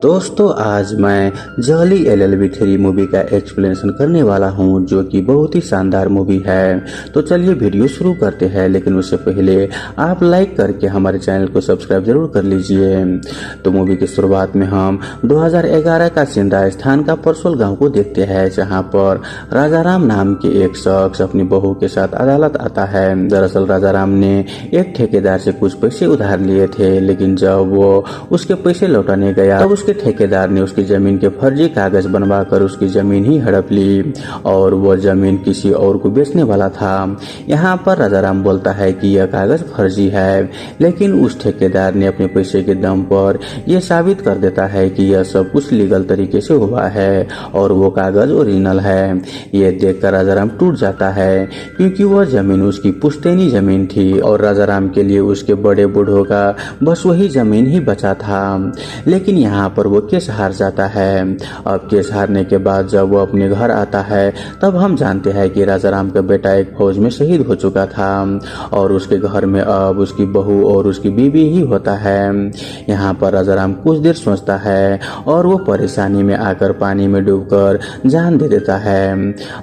दोस्तों आज मैं जॉली एलएलबी 3 मूवी का एक्सप्लेनेशन करने वाला हूं जो कि बहुत ही शानदार मूवी है। तो चलिए वीडियो शुरू करते हैं, लेकिन उससे पहले आप लाइक करके हमारे चैनल को सब्सक्राइब जरूर कर लीजिए। तो मूवी की शुरुआत में हम 2011 का सीन राजस्थान का परसोल गांव को देखते हैं, जहां पर राजाराम नाम के एक शख्स अपनी बहू के साथ अदालत आता है। दरअसल राजाराम ने एक ठेकेदार से कुछ पैसे उधार लिए थे, लेकिन जब वो उसके पैसे लौटाने गया तब उसके ठेकेदार ने उसकी जमीन के फर्जी कागज बनवाकर उसकी जमीन ही हड़प ली और वो जमीन किसी और को बेचने वाला था। यहाँ पर राजाराम बोलता है कि यह कागज फर्जी है, लेकिन उस ठेकेदार ने अपने पैसे के दम पर यह साबित कर देता है कि यह सब कुछ लीगल तरीके से हुआ है और वो कागज ओरिजिनल है। ये देखकर राजाराम टूट जाता है, क्योंकि वह जमीन उसकी पुश्तैनी जमीन थी और राजाराम के लिए उसके बड़े बूढ़ों का बस वही जमीन ही बचा था। लेकिन यहाँ पर वो केस हार जाता है। अब केस हारने के बाद जब वो अपने घर आता है तब हम जानते हैं कि राजाराम का बेटा एक फौज में शहीद हो चुका था और उसके घर में अब उसकी बहू और उसकी बीवी ही होता है। यहाँ पर राजाराम कुछ देर सोचता है और वो परेशानी में आकर पानी में डूबकर जान दे देता है।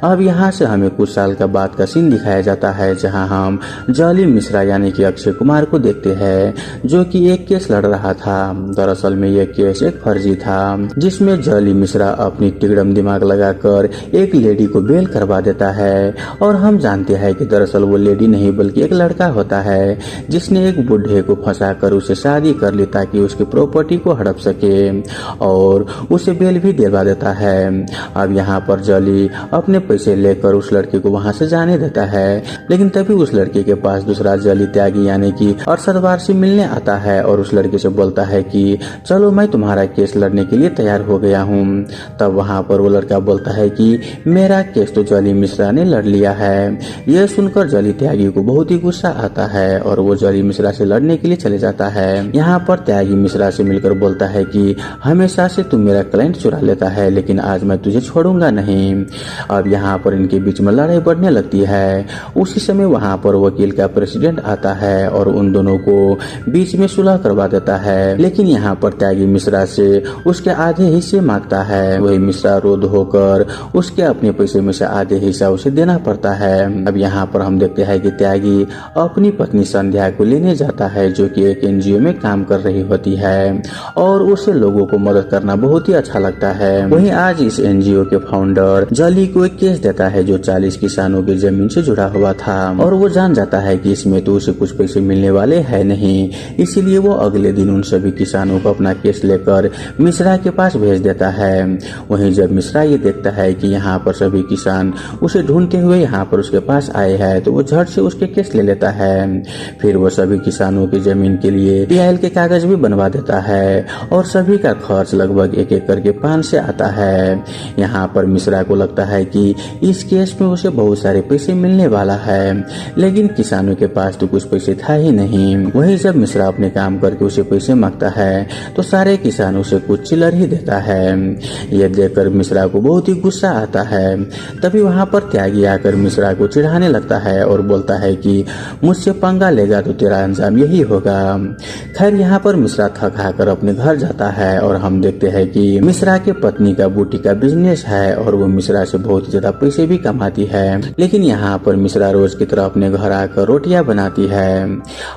अब यहाँ से हमें कुछ साल का बाद का सीन दिखाया जाता है, जहाँ हम जॉली मिश्रा यानी कि अक्षय कुमार को देखते हैं, जो कि एक केस लड़ रहा था। दरअसल में यह केस एक फर्जी था, जिसमें जॉली मिश्रा अपनी तिगड़म दिमाग लगाकर एक लेडी को बेल करवा देता है और हम जानते हैं कि दरअसल वो लेडी नहीं बल्कि एक लड़का होता है, जिसने एक बुढ़े को फंसाकर उसे शादी कर ली ताकि उसकी प्रॉपर्टी को हड़प सके और उसे बेल भी दिलवा देता है। अब यहाँ पर जॉली अपने पैसे लेकर उस लड़के को वहाँ से जाने देता है, लेकिन तभी उस लड़के के पास दूसरा जॉली त्यागी यानी कि अरशद वारसी मिलने आता है और उस लड़के से बोलता है कि चलो मैं तुम्हारा केस लड़ने के लिए तैयार हो गया हूँ। तब वहाँ पर वो लड़का बोलता है कि मेरा केस तो जॉली मिश्रा ने लड़ लिया है। यह सुनकर जॉली त्यागी को बहुत ही गुस्सा आता है और वो जॉली मिश्रा से लड़ने के लिए चले जाता है। यहाँ पर त्यागी मिश्रा से मिलकर बोलता है कि हमेशा से तू मेरा क्लाइंट चुरा लेता है, लेकिन आज मैं तुझे छोड़ूंगा नहीं। अब यहाँ पर इनके बीच में लड़ाई बढ़ने लगती है। उसी समय वहाँ पर वकील का प्रेसिडेंट आता है और उन दोनों को बीच में सुलह करवा देता है, लेकिन यहाँ पर त्यागी मिश्रा से उसके आधे हिस्से मांगता है। वही मिश्रा रोध होकर उसके अपने पैसे में से आधे हिस्सा उसे देना पड़ता है। अब यहाँ पर हम देखते हैं कि त्यागी अपनी पत्नी संध्या को लेने जाता है, जो कि एक एनजीओ में काम कर रही होती है और उसे लोगों को मदद करना बहुत ही अच्छा लगता है। वहीं आज इस एनजीओ के फाउंडर जॉली को एक केस देता है जो 40 किसानों की जमीन से जुड़ा हुआ था और वो जान जाता है कि इसमें तो उसे कुछ पैसे मिलने वाले है नहीं, इसीलिए वो अगले दिन उन सभी किसानों को अपना केस लेकर मिश्रा के पास भेज देता है। वहीं जब मिश्रा ये देखता है कि यहाँ पर सभी किसान उसे ढूंढते हुए यहाँ पर उसके पास आए हैं, तो वो झट से उसके केस ले लेता है। फिर वो सभी किसानों की जमीन के लिए पीआईएल के कागज भी बनवा देता है और सभी का खर्च लगभग एक एक करके 5 से आता है। यहाँ पर मिश्रा को लगता है कि इस केस में उसे बहुत सारे पैसे मिलने वाला है, लेकिन किसानों के पास तो कुछ पैसे था ही नहीं। वहीं जब मिश्रा अपने काम करके उसे पैसे मांगता है तो सारे किसान उसे कुछ चिल्लर ही देता है। यह देखकर मिश्रा को बहुत ही गुस्सा आता है। तभी वहाँ पर त्यागी आकर मिश्रा को चिढ़ाने लगता है और बोलता है कि मुझसे पंगा लेगा तो तेरा अंजाम यही होगा। खैर यहाँ पर मिश्रा थक हाकर अपने घर जाता है और हम देखते हैं कि मिश्रा के पत्नी का बूटी का बिजनेस है और वो मिश्रा से बहुत ज्यादा पैसे भी कमाती है, लेकिन यहाँ पर मिश्रा रोज की तरह अपने घर आकर रोटियां बनाती है।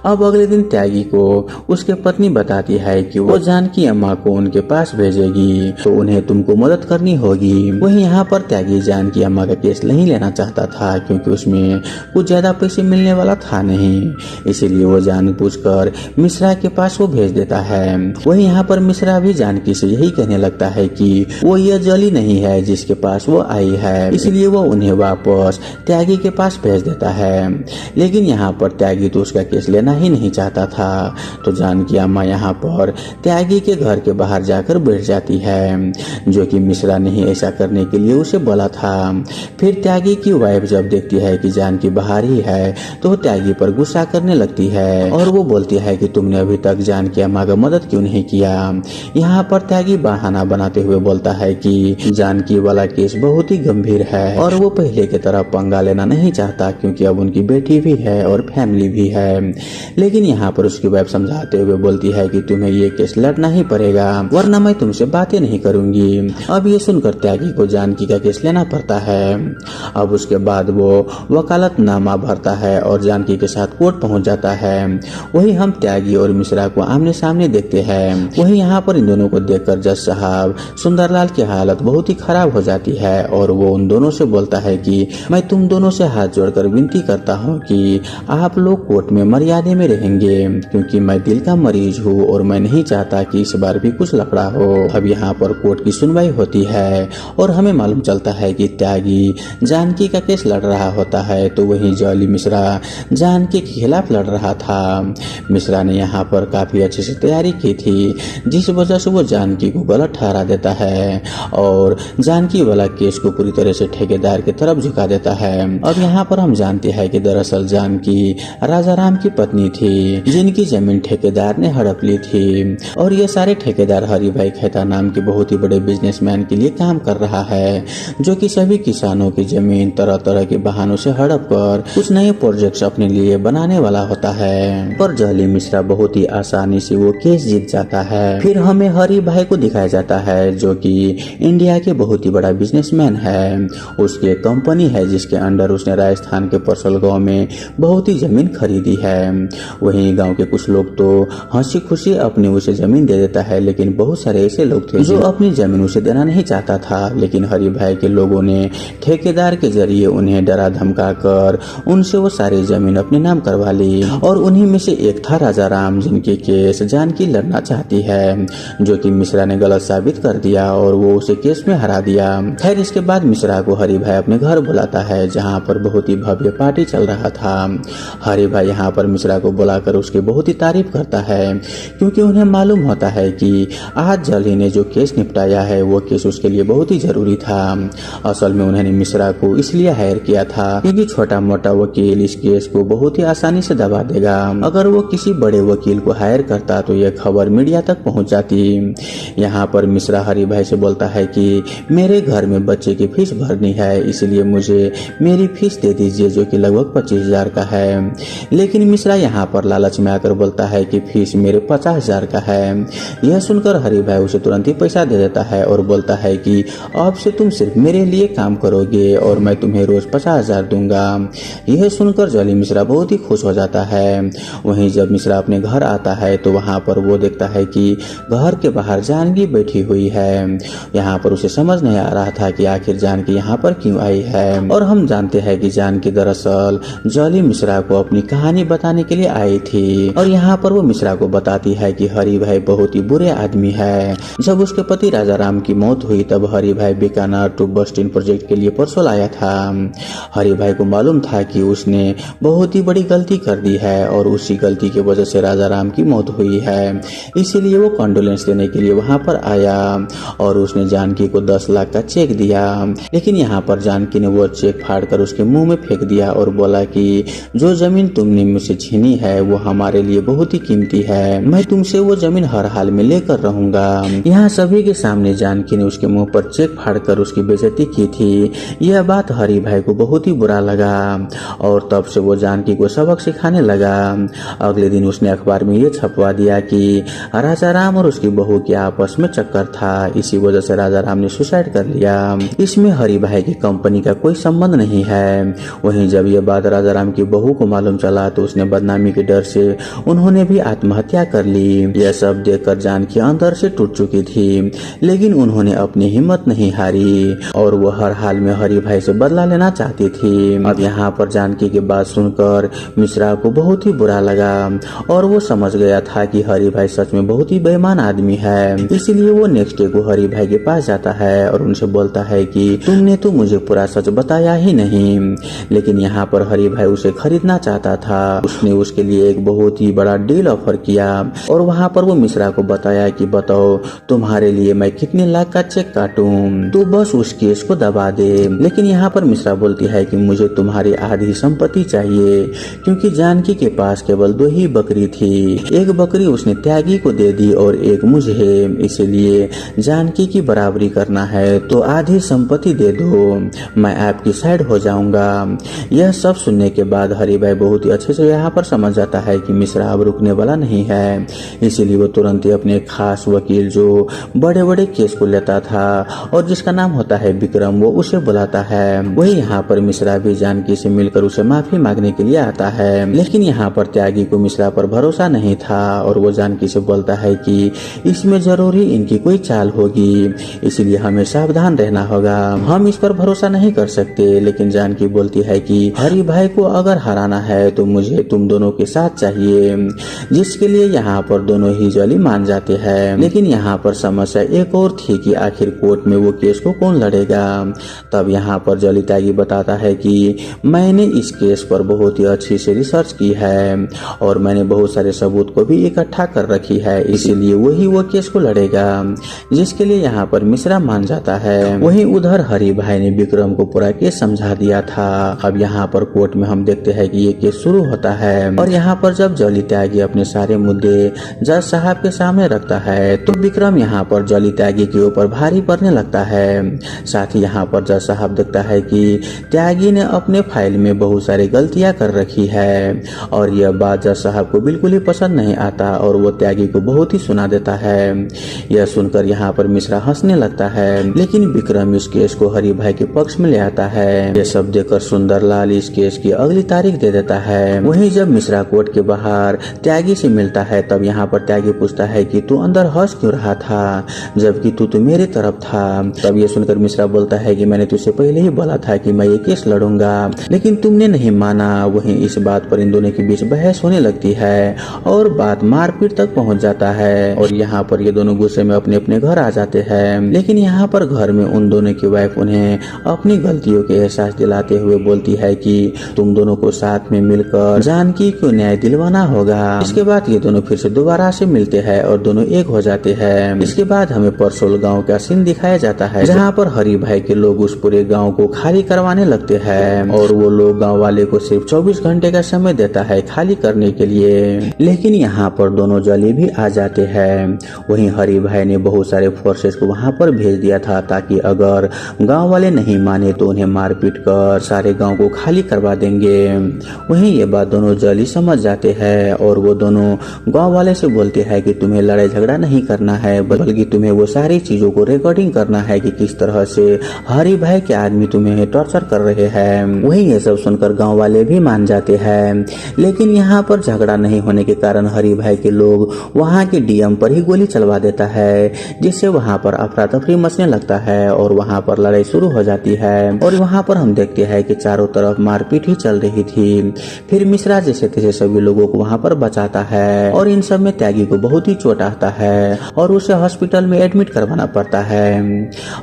अब अगले दिन त्यागी को उसके पत्नी बताती है कि वो जानकी अम्मा को उनके पास भेजेगी, तो उन्हें तुमको मदद करनी होगी। वहीं यहाँ पर त्यागी जानकी अम्मा का केस नहीं लेना चाहता था, क्योंकि उसमें कुछ ज्यादा पैसे मिलने वाला था नहीं, इसीलिए वो जानबूझकर मिश्रा के पास वो भेज देता है। वहीं यहाँ पर मिश्रा भी जानकी से यही कहने लगता है कि वो यह जॉली नहीं है जिसके पास वो आई है, इसलिए वो उन्हें वापस त्यागी के पास भेज देता है। लेकिन यहाँ पर त्यागी तो उसका केस लेना ही नहीं चाहता था, तो जानकी अम्मा यहाँ पर त्यागी के घर के बाहर जाकर बैठ जाती है, जो कि मिश्रा ने ही ऐसा करने के लिए उसे बोला था। फिर त्यागी की वाइफ जब देखती है कि जानकी बाहर ही है तो त्यागी पर गुस्सा करने लगती है और वो बोलती है कि तुमने अभी तक जानकी अम्मा का मदद क्यों नहीं किया। यहाँ पर त्यागी बहाना बनाते हुए बोलता है कि जानकी वाला केस बहुत ही गंभीर है और वो पहले की तरह पंगा लेना नहीं चाहता, क्योंकि अब उनकी बेटी भी है और फैमिली भी है। लेकिन यहाँ पर उसकी वाइफ समझाते हुए बोलती है कि तुम्हें ये केस लड़ना ही पड़ेगा, जाएगा, वरना मैं तुमसे बातें नहीं करूंगी। अब ये सुनकर त्यागी को जानकी का केस लेना पड़ता है। अब उसके बाद वो वकालतनामा भरता है और जानकी के साथ कोर्ट पहुंच जाता है। वही हम त्यागी और मिश्रा को आमने सामने देखते हैं। वही यहाँ पर इन दोनों को देखकर जज साहब सुंदरलाल की हालत बहुत ही खराब हो जाती है और वो उन दोनों से बोलता है कि मैं तुम दोनों से हाथ जोड़कर विनती करता हूँ कि आप लोग कोर्ट में मर्यादे में रहेंगे, क्योंकि मैं दिल का मरीज हूँ और मैं नहीं चाहता कि इस बार भी कुछ लफड़ा हो। अब यहाँ पर कोर्ट की सुनवाई होती है और हमें मालूम चलता है कि त्यागी जानकी का केस लड़ रहा होता है, तो वहीं जॉली मिश्रा जानकी के खिलाफ लड़ रहा था। मिश्रा ने यहाँ पर काफी अच्छे से तैयारी की थी, जिस वजह से वो जानकी को गलत ठहरा देता है और जानकी वाला केस को पूरी तरह से ठेकेदार की तरफ झुका देता है। अब यहाँ पर हम जानते हैं कि दरअसल जानकी राजा राम की पत्नी थी, जिनकी जमीन ठेकेदार ने हड़प ली थी और ये सारे ठेकेदार हरिभाई खेता नाम के बहुत ही बड़े बिजनेसमैन के लिए काम कर रहा है, जो कि सभी किसानों की जमीन तरह तरह के बहानों से हड़प कर कुछ नए प्रोजेक्ट्स अपने लिए बनाने वाला होता है। पर जॉली मिश्रा बहुत ही आसानी से वो केस जीत जाता है। फिर हमें हरि भाई को दिखाया जाता है, जो कि इंडिया के बहुत ही बड़ा बिजनेसमैन है। उसकी एक कंपनी है जिसके अंडर उसने राजस्थान के परसल गांव में बहुत ही जमीन खरीदी है। वहीं गांव के कुछ लोग तो हंसी खुशी अपनी उसे जमीन दे देता है, लेकिन बहुत सारे ऐसे लोग थे जो अपनी जमीन उसे देना नहीं चाहता था। लेकिन हरि भाई के लोगों ने ठेकेदार के जरिए उन्हें डरा धमका कर उनसे वो सारी जमीन अपने नाम करवा ली और उन्हीं में से एक था राजा राम, जिनके केस जानकी लड़ना चाहती है, जो कि मिश्रा ने गलत साबित कर दिया और वो उसे केस में हरा दिया। खैर इसके बाद मिश्रा को हरि भाई अपने घर बुलाता है, जहाँ पर बहुत ही भव्य पार्टी चल रहा था। हरि भाई यहाँ पर मिश्रा को बुलाकर उसकी बहुत ही तारीफ करता है, क्योंकि उन्हें मालूम होता है कि आज जॉली ने जो केस निपटाया है वो केस उसके लिए बहुत ही जरूरी था। असल में उन्होंने मिश्रा को इसलिए हायर किया था क्योंकि छोटा मोटा वकील इस केस को बहुत ही आसानी से दबा देगा। अगर वो किसी बड़े वकील को हायर करता तो यह खबर मीडिया तक पहुंच जाती। यहाँ पर मिश्रा हरि भाई से बोलता है कि मेरे घर में बच्चे की फीस भरनी है, इसलिए मुझे मेरी फीस दे दीजिए, जो कि लगभग 25,000 का है। लेकिन मिश्रा यहाँ पर लालच में आकर बोलता है कि फीस मेरे 50,000 का है। यह सुनकर हरि भाई उसे तुरंत ही पैसा दे देता है और बोलता है कि अब से तुम सिर्फ मेरे लिए काम करोगे और मैं तुम्हें रोज 50,000 दूंगा। यह सुनकर जॉली मिश्रा बहुत ही खुश हो जाता है। वहीं जब मिश्रा अपने घर आता है तो वहाँ पर वो देखता है कि घर के बाहर जानकी बैठी हुई है। यहाँ पर उसे समझ नहीं आ रहा था कि आखिर जानकी यहाँ पर क्यों आई है, और हम जानते हैं कि जानकी दरअसल जॉली मिश्रा को अपनी कहानी बताने के लिए आई थी और यहाँ पर वो मिश्रा को बताती है कि हरि भाई बहुत ही बुरे आदमी है। जब उसके पति राजा राम की मौत हुई तब हरि भाई बीकानेर टू बस्टिन प्रोजेक्ट के लिए परसों आया था। हरि भाई को मालूम था कि उसने बहुत ही बड़ी गलती कर दी है और उसी गलती की वजह से राजा राम की मौत हुई है, इसीलिए वो कंडोलेंस देने के लिए वहाँ पर आया और उसने जानकी को 10 लाख का चेक दिया। लेकिन यहाँ पर जानकी ने वो चेक फाड़कर उसके मुंह में फेंक दिया और बोला कि जो जमीन तुमने मुझसे छीनी है वो हमारे लिए बहुत ही कीमती है, मैं तुमसे वो जमीन हर हाल में लेकर रहूंगा। यहाँ सभी के सामने जानकी ने उसके मुंह पर चेक फाड़कर उसकी बेइज्जती की थी। यह बात हरि भाई को बहुत ही बुरा लगा और तब से वो जानकी को सबक सिखाने लगा। अगले दिन उसने अखबार में ये छपवा दिया कि राजा राम और उसकी बहू के आपस में चक्कर था, इसी वजह से राजा राम ने सुसाइड कर लिया। इसमें हरि भाई की कंपनी का कोई संबंध नहीं है। वहीं जब ये बात राजा राम की बहू को मालूम चला तो उसने बदनामी के डर से उन्होंने भी आत्महत्या कर ली। यह सब देखकर जानकी अंदर से टूट चुकी थी, लेकिन उन्होंने अपनी हिम्मत नहीं हारी और वो हर हाल में हरि भाई से बदला लेना चाहती थी। अब यहाँ पर जानकी की बात सुनकर मिश्रा को बहुत ही बुरा लगा और वो समझ गया था कि हरि भाई सच में बहुत ही बेईमान आदमी है। इसलिए वो नेक्स्ट डे को हरि भाई के पास जाता है और उनसे बोलता है कि तुमने तो मुझे पूरा सच बताया ही नहीं। लेकिन यहाँ पर हरि भाई उसे खरीदना चाहता था। उसने उसके लिए एक बहुत ही बड़ा डील ऑफर किया और वहाँ पर वो मिश्रा को बताया कि बताओ तुम्हारे लिए मैं कितने लाख का चेक काटूं, तू बस उस केस को दबा दे। लेकिन यहाँ पर मिश्रा बोलती है कि मुझे तुम्हारी आधी संपत्ति चाहिए, क्योंकि जानकी के पास केवल 2 ही बकरी थी। एक बकरी उसने त्यागी को दे दी और एक मुझे, इसलिए जानकी की बराबरी करना है तो आधी संपत्ति दे दो, मैं आपकी साइड हो जाऊंगा। यह सब सुनने के बाद हरि भाई बहुत ही अच्छे से यहाँ पर समझ जाता है कि मिश्रा अब रुकने वाला नहीं है, इसीलिए वो तुरंत ही अपने खास वकील जो बड़े बड़े केस को लेता था और जिसका नाम होता है विक्रम, वो उसे बुलाता है। वही यहाँ पर मिश्रा भी जानकी से मिलकर उसे माफी मांगने के लिए आता है, लेकिन यहाँ पर त्यागी को मिश्रा पर भरोसा नहीं था और वो जानकी से बोलता है कि इसमें जरूर ही इनकी कोई चाल होगी, इसलिए हमें सावधान रहना होगा, हम इस पर भरोसा नहीं कर सकते। लेकिन जानकी बोलती है कि हरि भाई को अगर हराना है तो मुझे तुम दोनों के साथ चाहिए, जिसके लिए यहाँ पर दोनों ही जली मान जाते हैं। लेकिन यहाँ पर समस्या एक और थी कि आखिर कोर्ट में वो केस को कौन लड़ेगा। तब यहाँ पर जली त्यागी बताता है कि मैंने इस केस पर बहुत ही अच्छी से रिसर्च की है और मैंने बहुत सारे सबूत को भी इकट्ठा कर रखी है, इसीलिए वही वो केस को लड़ेगा, जिसके लिए यहाँ पर मिश्रा मान जाता है। वहीं उधर हरि भाई ने विक्रम को पूरा केस समझा दिया था। अब यहाँ पर कोर्ट में हम देखते हैं कि ये केस शुरू होता है और यहाँ पर जब जली त्यागी अपने सारे मुद्दे जज साहब के सामने रखता है तो विक्रम यहाँ पर जली त्यागी के ऊपर भारी पड़ने लगता है। साथ ही यहाँ पर जज साहब देखता है कि त्यागी ने अपने फाइल में बहुत सारी गलतियां कर रखी है और यह बात जज साहब को बिल्कुल ही पसंद नहीं आता और वो त्यागी को बहुत ही सुना देता है। यह सुनकर यहाँ पर मिश्रा हंसने लगता है, लेकिन विक्रम इस केस को हरि भाई के पक्ष में ले आता है। यह सब देखकर सुंदरलाल इस केस की अगली तारीख दे देता है। वहीं जब मिश्रा कोर्ट के बाहर त्यागी से मिलता है तब यहाँ पर त्यागी पूछता है कि तू अंदर हंस क्यों रहा था जबकि तू तो मेरी तरफ था। तब ये सुनकर मिश्रा बोलता है कि मैंने तुझसे पहले ही बोला था कि मैं ये केस लड़ूंगा, लेकिन तुमने नहीं माना। वहीं इस बात पर इन दोनों के बीच बहस होने लगती है और बात मारपीट तक पहुंच जाता है और यहाँ पर ये दोनों गुस्से में अपने अपने घर आ जाते हैं। लेकिन यहाँ पर घर में उन दोनों की वाइफ उन्हें अपनी गलतियों के एहसास दिलाते हुए बोलती है कि तुम दोनों को साथ में मिलकर जानकी को न्याय दिलवाना होगा। इसके बाद ये दोनों फिर से दोबारा से मिलते हैं और दोनों एक हो जाते हैं। इसके बाद हमें परसोल गाँव का सीन दिखाया जाता है जहाँ पर हरि भाई के लोग उस पूरे गाँव को खाली करवाने लगते हैं और वो लोग गाँव वाले को सिर्फ 24 घंटे का समय देता है खाली करने के लिए। लेकिन यहाँ पर दोनों जली भी आ जाते हैं। वहीं हरि भाई ने बहुत सारे फोर्सेस को वहाँ पर भेज दिया था ताकि अगर गांव वाले नहीं माने तो उन्हें मारपीट कर सारे गांव को खाली करवा देंगे। वहीं ये बात दोनों जली समझ जाते हैं और वो दोनों गांव वाले से बोलते हैं कि तुम्हें लड़ाई झगड़ा नहीं करना है बल्कि तुम्हें वो सारी चीजों को रिकॉर्डिंग करना है कि किस तरह से हरि भाई के आदमी तुम्हें टॉर्चर कर रहे हैं। वहीं ये सब सुनकर गाँव वाले भी मान जाते हैं। लेकिन यहाँ पर झगड़ा नहीं होने के कारण हरि भाई के लोग वहाँ के डीएम पर ही गोली चलवा देता है, जिससे वहाँ पर अफरा तफरी मचने लगता है और वहाँ पर लड़ाई शुरू हो जाती है। और वहाँ पर हम देखते हैं कि चारों तरफ मारपीट ही चल रही थी। फिर मिश्रा जैसे तैसे सभी लोगों को वहाँ पर बचाता है और इन सब में त्यागी को बहुत ही चोट आता है और उसे हॉस्पिटल में एडमिट करवाना पड़ता है।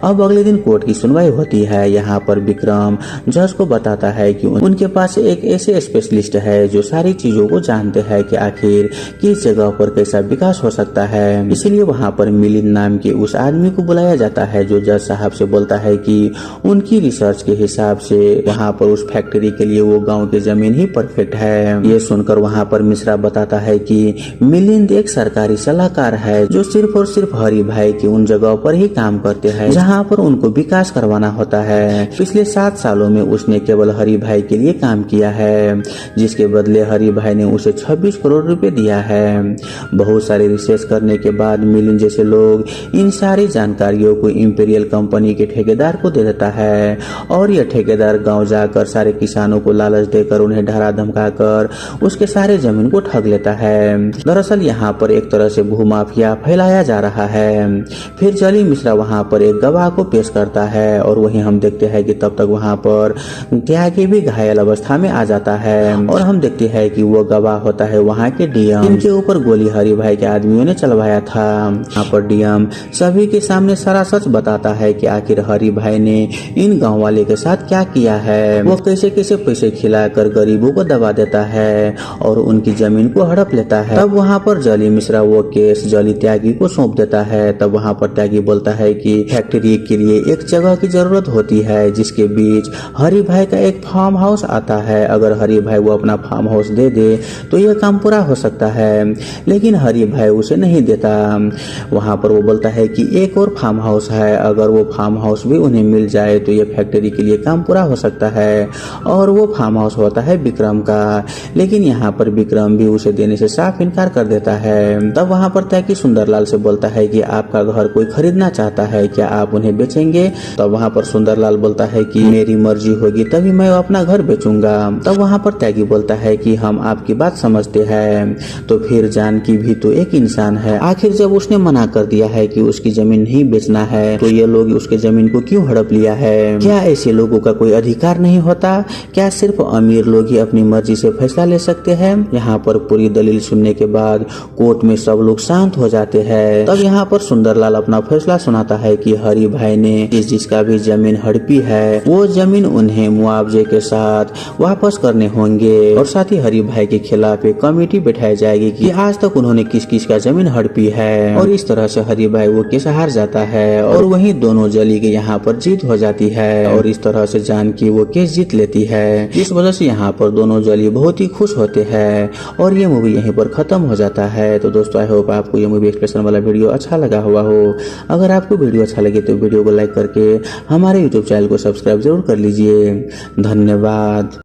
अब अगले दिन कोर्ट की सुनवाई होती है। यहाँ पर विक्रम जज को बताता है कि उनके पास एक ऐसे स्पेशलिस्ट है जो सारी चीजों को जानते हैं कि आखिर किस जगह पर कैसा विकास हो सकता है। इसलिए वहाँ पर मिलिंद नाम के उस आदमी को बुलाया जाता है जो जज साहब से बोलता है कि उनकी रिसर्च के हिसाब से वहाँ पर उस फैक्ट्री के लिए वो गांव की जमीन ही परफेक्ट है। ये सुनकर वहाँ पर मिश्रा बताता है कि मिलिंद एक सरकारी सलाहकार है जो सिर्फ और सिर्फ हरि भाई की उन जगहों पर ही काम करते हैं जहाँ पर उनको विकास करवाना होता है। पिछले 7 सालों में उसने केवल हरि भाई के लिए काम किया है, जिसके बदले हरि भाई ने उसे 26 करोड़ रुपए दिया है। बहुत सारे रिसर्च करने के बाद मिलिंद जैसे लोग इन सारी जानकारियों को इंपीरियल कंपनी के ठेकेदार को दे देता है और यह ठेकेदार गांव जाकर सारे किसानों को लालच देकर उन्हें डरा धमकाकर उसके सारे जमीन को ठग लेता है। दरअसल यहाँ पर एक तरह से भूमाफिया फैलाया जा रहा है। फिर जली मिश्रा वहाँ पर एक गवाह को पेश करता है और वहीं हम देखते हैं कि तब तक वहाँ पर त्यागी भी घायल अवस्था में आ जाता है और हम देखते हैं कि वो गवाह होता है वहाँ के डीएम, इनके ऊपर गोली हरि भाई के आदमियों ने चलवाया था। यहाँ पर डीएम सभी के सामने सारा सच बताता है कि आखिर हरि भाई ने इन गांव वाले के साथ क्या किया है। वो कैसे कैसे पैसे खिलाकर गरीबों को दबा देता है और उनकी जमीन को हड़प लेता है। तब वहाँ पर जली मिश्रा वो केस जली त्यागी को सौंप देता है। तब वहाँ पर त्यागी बोलता है कि फैक्ट्री के लिए एक जगह की जरूरत होती है जिसके बीच हरि भाई का एक फार्म हाउस आता है। अगर हरि भाई वो अपना फार्म हाउस दे दे तो यह काम पूरा हो सकता है, लेकिन हरि भाई उसे नहीं देता। वहाँ पर वो बोलता है कि एक और फार्म हाउस है, अगर वो फार्म हाउस भी उन्हें मिल जाए तो ये फैक्ट्री के लिए काम पूरा हो सकता है और वो फार्म हाउस होता है विक्रम का। लेकिन यहाँ पर विक्रम भी उसे देने से साफ इनकार कर देता है। तब वहाँ पर त्यागी सुंदरलाल से बोलता है कि आपका घर कोई खरीदना चाहता है, क्या आप उन्हें बेचेंगे? तब वहाँ पर सुंदरलाल बोलता है कि मेरी मर्जी होगी तभी मैं अपना घर बेचूंगा। तब वहाँ पर त्यागी बोलता है कि हम आपकी बात समझते हैं। तो फिर जानकी भी तो एक इंसान है, आखिर जब उसने मना कर दिया है कि उसकी जमीन नहीं बेचना है तो ये लोग उसके जमीन को क्यों हड़प लिया है? क्या ऐसे लोगों का कोई अधिकार नहीं होता? क्या सिर्फ अमीर लोग ही अपनी मर्जी से फैसला ले सकते हैं? यहाँ पर पूरी दलील सुनने के बाद कोर्ट में सब लोग शांत हो जाते हैं। तब यहाँ पर सुंदरलाल अपना फैसला सुनाता है कि हरि भाई ने जिसका भी जमीन हड़पी है वो जमीन उन्हें मुआवजे के साथ वापस करने होंगे, और साथ ही हरि भाई के खिलाफ एक कमेटी बैठाई जाएगी कि आज तक उन्होंने किस किस का जमीन हड़पी है। और इस तरह से हरि भाई वो केस हार जाता है और वहीं दोनों जली के यहाँ पर जीत हो जाती है, और इस तरह से जानकी वो केस जीत लेती है। इस वजह से यहाँ पर दोनों जली बहुत ही खुश होते हैं और ये मूवी यहीं पर खत्म हो जाता है। तो दोस्तों आई होप आपको ये मूवी एक्सप्रेशन वाला वीडियो अच्छा लगा हुआ हो। अगर आपको वीडियो अच्छा लगे तो वीडियो को लाइक करके हमारे यूट्यूब चैनल को सब्सक्राइब जरूर कर लीजिए। धन्यवाद।